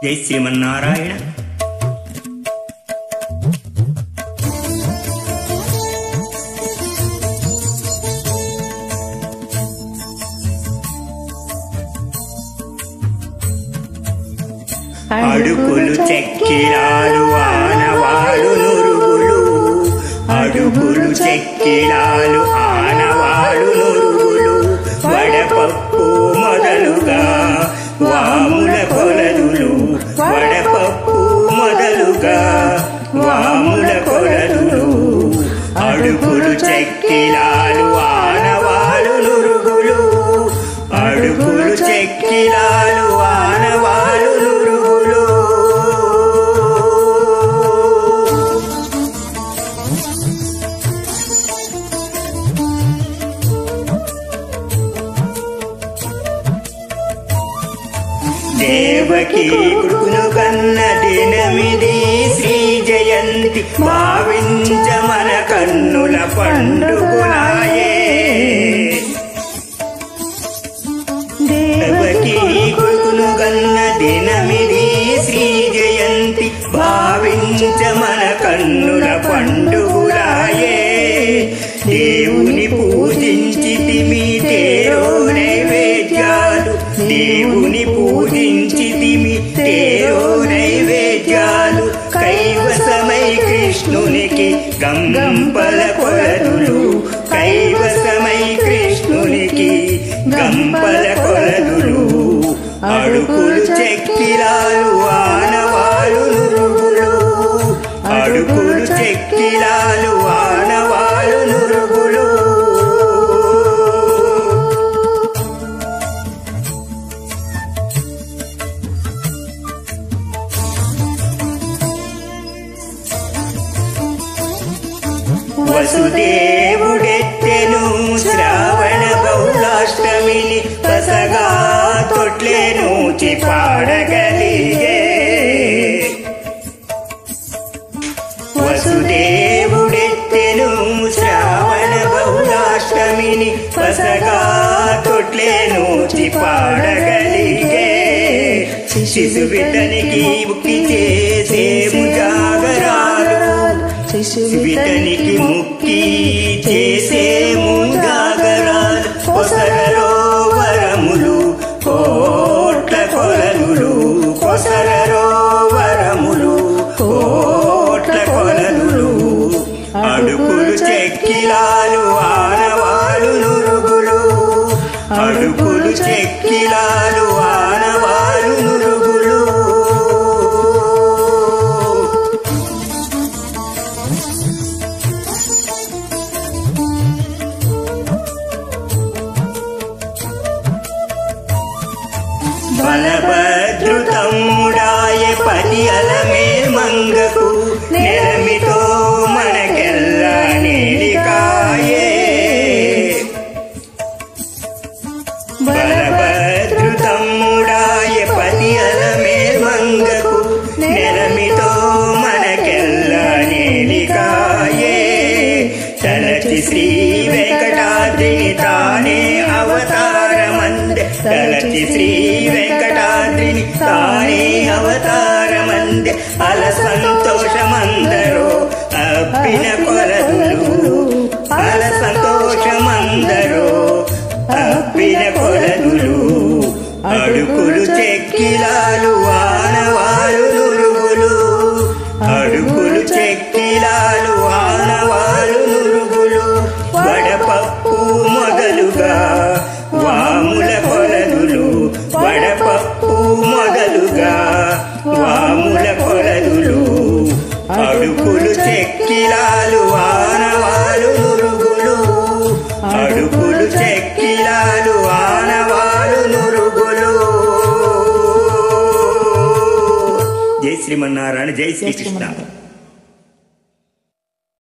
జై శ్రీమన్నారాయణ. అడుగులు చెక్కిలాలు ఆనవాలు నురుగులు, అడుగులు చెక్కిలాలు ఆనవాలు నురుగులు, వడపప్పు మొదలుగా వాముల కొలదులు, వడపప్పు మొదలుగా వాముల కొలదులు, అడుగులు చెక్కిలాలు ఆనవాలు నురుగులు, అడుగులు చెక్కిలాలు ఆనవాలు నురుగులు. దేవకి కొడుకును కన్న దినమిది శ్రీ జయంతి, భావించ మన కన్నుల పండుగలాయే. దేవకి కొడుకును కన్న దినమిది శ్రీ జయంతి, భావించ మన కన్నుల పండుగలాయే. దేవుని పూజించితిమి తేరో నైవేద్యాలు, దేవుని పూజించితిమి తేరో నైవేద్యాలు, కైవసమై కృష్ణునికి గంపల కొలదులు, కైవసమై కృష్ణునికి గంపల కొలదులు, అడుగులు చెక్కిలాలు ఆనవాలు నురుగులు, అడుగులు చెక్కిలాలు ఆనవాలు నురుగులు. వసుదేవుడెత్తెను శ్రావణ బహుళాష్టమిని, పసగా తొట్లెనూచి పాడగలిగే. వసుదేవుడెత్తెను శ్రావణ బహుళాష్టమిని, పసగా తొట్లెనూచి పాడగలిగే. శిశువితనికి ముక్తి చేసేము జాగరాలు, శిశువితనికి ముక్తి చేసేము జాగరాలు, కొసరలో వరములు కోట్ల కొలదులు, కొసరలో వరములు కోట్ల కొలదులు, అడుగులు చెక్కిలాలు ఆనవాలు నురుగులు, అడుగులు చెక్కిలాలు ఆనవాలు నురుగులు. బలభద్రు తమ్ముడాయ పతి అలమే మంగకు, నెలమితో మనకెల్లా నేలికాయే. బలభద్రు తమ్ముడాయ పతి అలమే మంగకు, నెలమితో మనకెల్లా నేలికాయే. తలచి శ్రీ వెంకటాద్రిని తానే అవతారమందే, తలచి శ్రీ వెంకటాద్రిని తానే అవతారమందే. అల సంతోషమందరో అప్పిన కొలదులు, అల సంతోషమందరో అప్పిన కొలదులు, అడుగులు చెక్కిలాలు ఆనవాలు నురుగులు, అడుగులు చెక్కిలాలు ఆనవాలు నురుగులు, వడపప్పు మొదలుగా వాముల కొలదులు, వడపప్పు మొదలుగా వాముల కొలదులు, అడుగులు చెక్కిలాలు ఆనవాలు నురుగులు, అడుగులు చెక్కిలాలు ఆనవాలు నురుగులు. జై శ్రీమన్నారాయణ. జై శ్రీకృష్ణ.